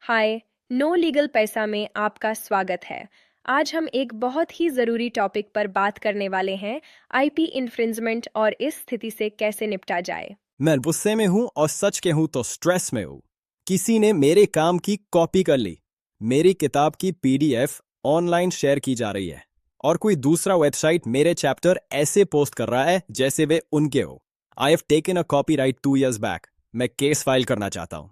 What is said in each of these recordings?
हाय। No legal पैसा में आपका स्वागत है। आज हम एक बहुत ही ज़रूरी टॉपिक पर बात करने वाले हैं, आईपी इन्फ्रिंजमेंट और इस स्थिति से कैसे निपटा जाए। मैं गुस्से में हूं और सच कहूं तो स्ट्रेस में हूं। किसी ने मेरे काम की कॉपी कर ली। मेरी किताब की पीडीएफ ऑनलाइन शेयर की जा रही है और कोई दूसरा वेबसाइट मेरे चैप्टर ऐसे पोस्ट कर रहा है जैसे वे उनके हो। I have taken a copyright 2 years back. मैं केस फाइल करना चाहता हूं।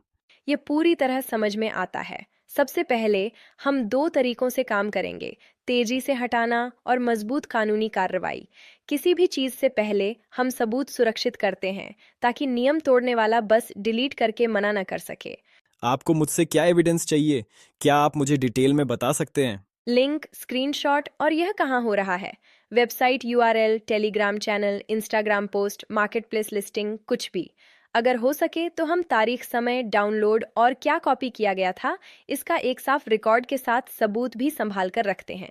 ये पूरी तरह समझ में आता है। सबसे पहले हम दो तरीकों से काम करेंगे, तेजी से हटाना और मजबूत कानूनी कार्रवाई। किसी भी चीज़ से पहले हम सबूत सुरक्षित करते हैं ताकि नियम तोड़ने वाला बस डिलीट करके मना न कर सके। आपको मुझसे क्या एविडेंस चाहिए? क्या आप मुझे डिटेल में बता सकते हैं? लिंक, स्क्रीनशॉट और यह कहाँ हो रहा है। Website URL, Telegram channel, Instagram post, marketplace listing, कुछ भी। अगर हो सके तो हम तारीख, समय, डाउनलोड और क्या कॉपी किया गया था इसका एक साफ रिकॉर्ड के साथ सबूत भी संभाल कर रखते हैं।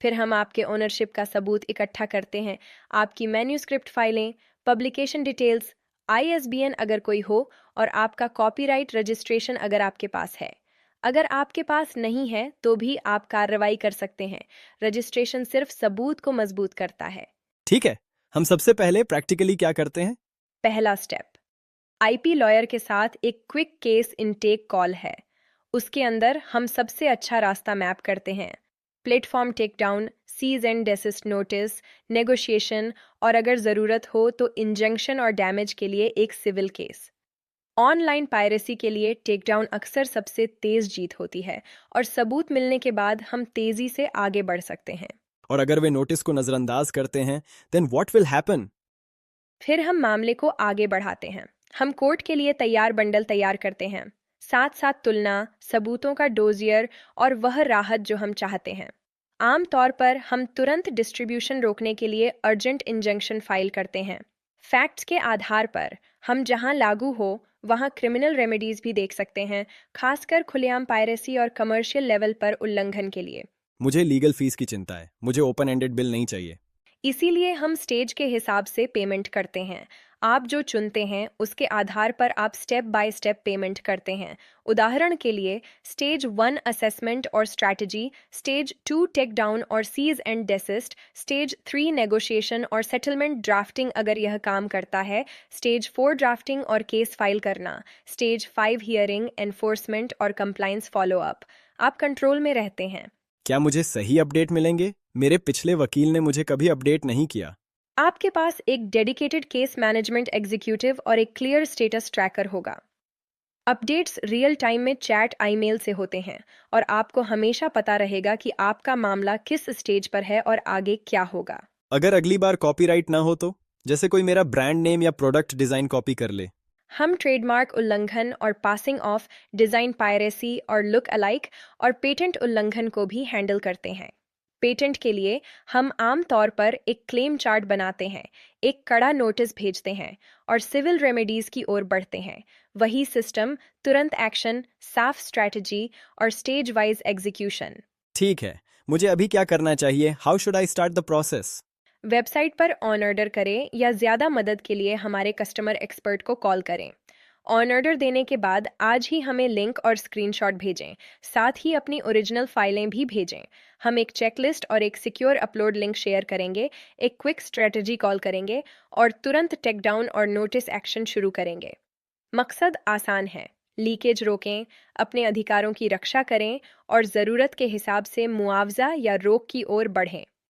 फिर हम आपके ओनरशिप का सबूत इकट्ठा करते हैं, आपकी मैन्यूस्क्रिप्ट फाइलें, पब्लिकेशन डिटेल्स, आईएसबीएन अगर कोई हो, और आपका कॉपीराइट रजिस्ट्रेशन अगर आपके पास है। अगर आपके पास नहीं है तो भी आप कार्रवाई कर सकते हैं। रजिस्ट्रेशन सिर्फ सबूत को मजबूत करता है। ठीक है, हम सबसे पहले प्रैक्टिकली क्या करते हैं? पहला स्टेप, आईपी लॉयर के साथ एक क्विक केस इनटेक कॉल है। उसके अंदर हम सबसे अच्छा रास्ता मैप करते हैं। Platform take down, cease and desist notice, negotiation और अगर ज़रूरत हो तो इंजंक्शन और डैमेज के लिए एक सिविल केस। ऑनलाइन पायरेसी के लिए टेकडाउन अक्सर सबसे तेज जीत होती है और सबूत मिलने के बाद हम तेजी से आगे बढ़ सकते हैं। और अगर वे नोटिस को नजरअंदाज करते हैं, देन व्हाट विल हैपन? फिर हम मामले को आगे बढ़ाते हैं। हम कोर्ट के लिए तैयार बंडल तैयार करते हैं, साथ साथ तुलना, सबूतों का डोजियर और वह राहत जो हम चाहते हैं। आमतौर पर हम तुरंत डिस्ट्रीब्यूशन रोकने के लिए अर्जेंट इंजंक्शन फाइल करते हैं। फैक्ट्स के आधार पर हम जहां लागू हो वहां क्रिमिनल रेमेडीज भी देख सकते हैं, खासकर खुलेआम पायरेसी और कमर्शियल लेवल पर उल्लंघन के लिए। मुझे लीगल फीस की चिंता है। मुझे ओपन एंडेड बिल नहीं चाहिए। इसीलिए हम स्टेज के हिसाब से पेमेंट करते हैं। आप जो चुनते हैं उसके आधार पर आप स्टेप बाय स्टेप पेमेंट करते हैं। उदाहरण के लिए, स्टेज 1 असेसमेंट और स्ट्रैटेजी, स्टेज 2 टेक डाउन और सीज एंड डेसिस्ट, स्टेज 3 नेगोशिएशन और सेटलमेंट ड्राफ्टिंग अगर यह काम करता है, स्टेज 4 ड्राफ्टिंग और केस फाइल करना, स्टेज 5 हियरिंग, एनफोर्समेंट और कंप्लायंस फॉलोअप। आप कंट्रोल में रहते हैं। क्या मुझे सही अपडेट मिलेंगे? मेरे पिछले वकील ने मुझे कभी अपडेट नहीं किया। आपके पास एक डेडिकेटेड केस मैनेजमेंट एग्जीक्यूटिव और एक क्लियर स्टेटस ट्रैकर होगा। अपडेट्स रियल टाइम में चैट, ईमेल से होते हैं और आपको हमेशा पता रहेगा कि आपका मामला किस स्टेज पर है और आगे क्या होगा। अगर अगली बार कॉपीराइट ना हो तो? जैसे कोई मेरा ब्रांड नेम या प्रोडक्ट डिजाइन कॉपी कर ले। हम ट्रेडमार्क उल्लंघन और पासिंग ऑफ, डिजाइन पायरेसी और लुक अलाइक और पेटेंट उल्लंघन को भी हैंडल करते हैं। पेटेंट के लिए हम आम तौर पर एक क्लेम चार्ट बनाते हैं, एक कड़ा नोटिस भेजते हैं और सिविल रेमेडीज की ओर बढ़ते हैं। वही सिस्टम, तुरंत एक्शन, साफ स्ट्रैटेजी और स्टेज वाइज एग्जीक्यूशन। ठीक है, मुझे अभी क्या करना चाहिए? How should I start the process? Website पर ऑन ऑर्डर करें या ज़्यादा मदद के लिए हमारे कस्टमर एक्सपर्ट को कॉल करें। ऑन ऑर्डर देने के बाद आज ही हमें लिंक और स्क्रीनशॉट भेजें, साथ ही अपनी ओरिजिनल फाइलें भी भेजें। हम एक चेकलिस्ट और एक सिक्योर अपलोड लिंक शेयर करेंगे, एक क्विक स्ट्रेटजी कॉल करेंगे और तुरंत टेक डाउन और नोटिस एक्शन शुरू करेंगे। मकसद आसान है, लीकेज रोकें, अपने अधिकारों की रक्षा करें और ज़रूरत के हिसाब से मुआवजा या रोक की ओर बढ़ें।